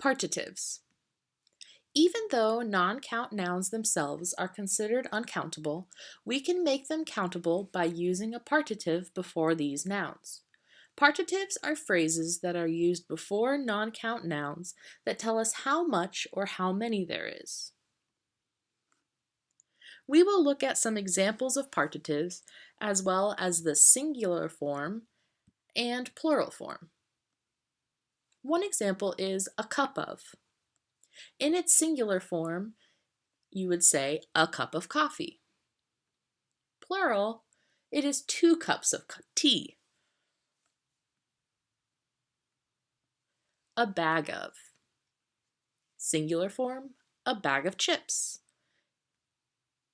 Partitives. Even though non-count nouns themselves are considered uncountable, we can make them countable by using a partitive before these nouns. Partitives are phrases that are used before non-count nouns that tell us how much or how many there is. We will look at some examples of partitives as well as the singular form and plural form. One example is a cup of. In its singular form, you would say a cup of coffee. Plural, it is 2 cups of tea. A bag of. Singular form, a bag of chips.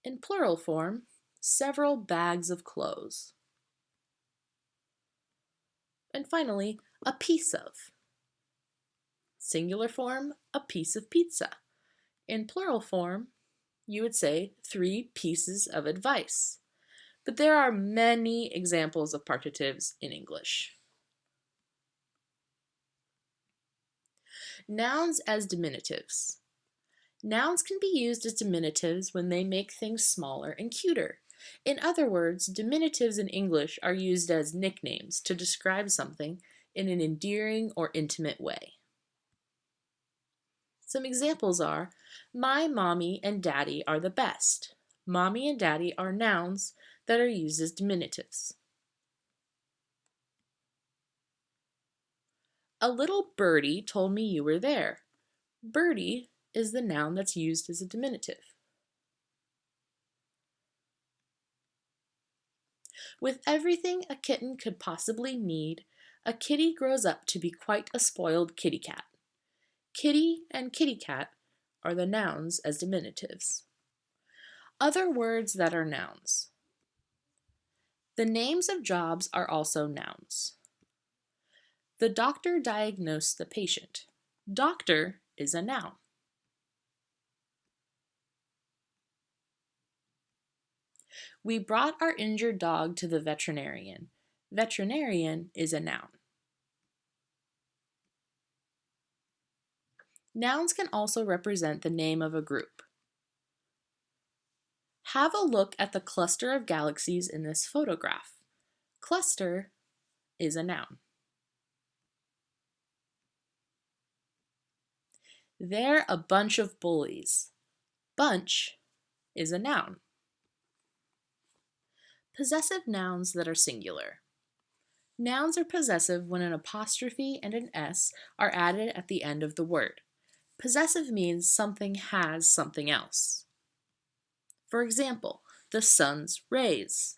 In plural form, several bags of clothes. And finally, a piece of. Singular form, a piece of pizza. In plural form, you would say 3 pieces of advice. But there are many examples of partitives in English. Nouns as diminutives. Nouns can be used as diminutives when they make things smaller and cuter. In other words, diminutives in English are used as nicknames to describe something in an endearing or intimate way. Some examples are, my mommy and daddy are the best. Mommy and daddy are nouns that are used as diminutives. A little birdie told me you were there. Birdie is the noun that's used as a diminutive. With everything a kitten could possibly need, a kitty grows up to be quite a spoiled kitty cat. Kitty and kitty cat are the nouns as diminutives. Other words that are nouns. The names of jobs are also nouns. The doctor diagnosed the patient. Doctor is a noun. We brought our injured dog to the veterinarian. Veterinarian is a noun. Nouns can also represent the name of a group. Have a look at the cluster of galaxies in this photograph. Cluster is a noun. They're a bunch of bullies. Bunch is a noun. Possessive nouns that are singular. Nouns are possessive when an apostrophe and an S are added at the end of the word. Possessive means something has something else. For example, the sun's rays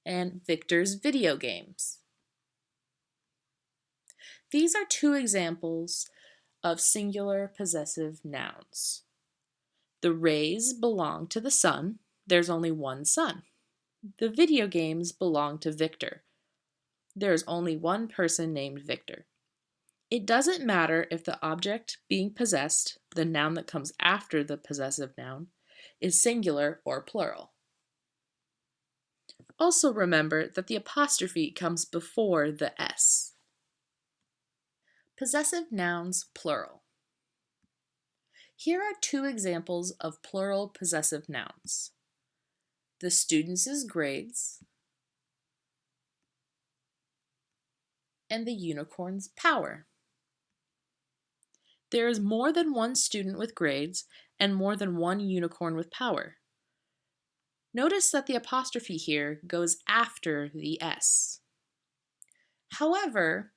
and Victor's video games. These are 2 examples of singular possessive nouns. The rays belong to the sun. There's only one sun. The video games belong to Victor. There is only one person named Victor. It doesn't matter if the object being possessed, the noun that comes after the possessive noun, is singular or plural. Also remember that the apostrophe comes before the S. Possessive nouns, plural. Here are 2 examples of plural possessive nouns. The students' grades and the unicorn's power. There is more than one student with grades and more than one unicorn with power. Notice that the apostrophe here goes after the S. However,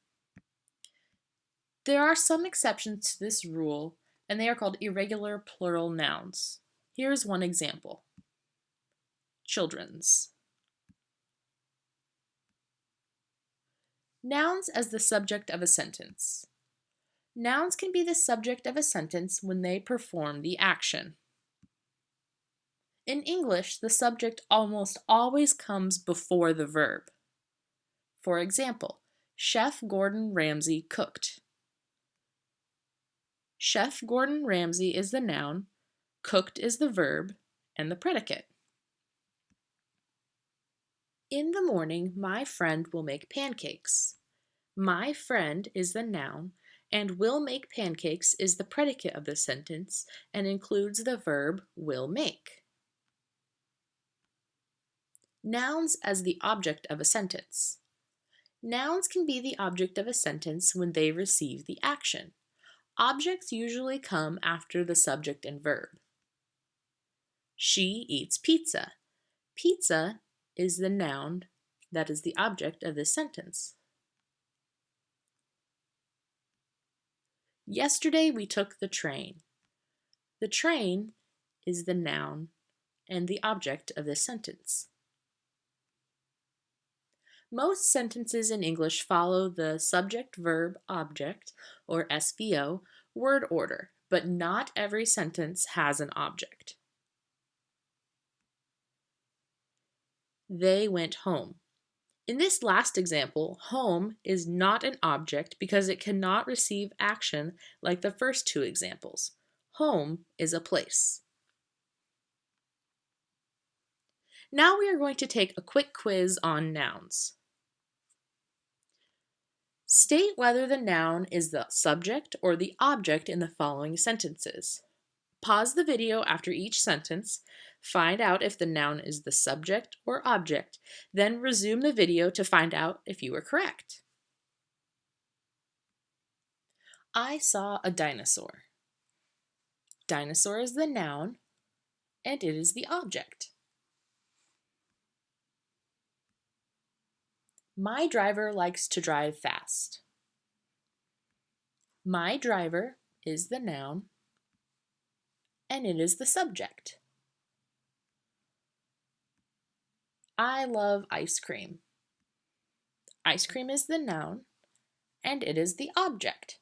there are some exceptions to this rule, and they are called irregular plural nouns. Here's one example. Children's. Nouns as the subject of a sentence. Nouns can be the subject of a sentence when they perform the action. In English, the subject almost always comes before the verb. For example, Chef Gordon Ramsay cooked. Chef Gordon Ramsay is the noun, cooked is the verb, and the predicate. In the morning, my friend will make pancakes. My friend is the noun, And will make pancakes is the predicate of the sentence and includes the verb will make. Nouns as the object of a sentence. Nouns can be the object of a sentence when they receive the action. Objects usually come after the subject and verb. She eats pizza. Pizza is the noun that is the object of this sentence. Yesterday we took the train. The train is the noun and the object of this sentence. Most sentences in English follow the subject-verb-object, or SVO, word order, but not every sentence has an object. They went home. In this last example, home is not an object because it cannot receive action like the first two examples. Home is a place. Now we are going to take a quick quiz on nouns. State whether the noun is the subject or the object in the following sentences. Pause the video after each sentence, find out if the noun is the subject or object, then resume the video to find out if you were correct. I saw a dinosaur. Dinosaur is the noun, and it is the object. My driver likes to drive fast. My driver is the noun, and it is the subject. I love ice cream. Ice cream is the noun, and it is the object.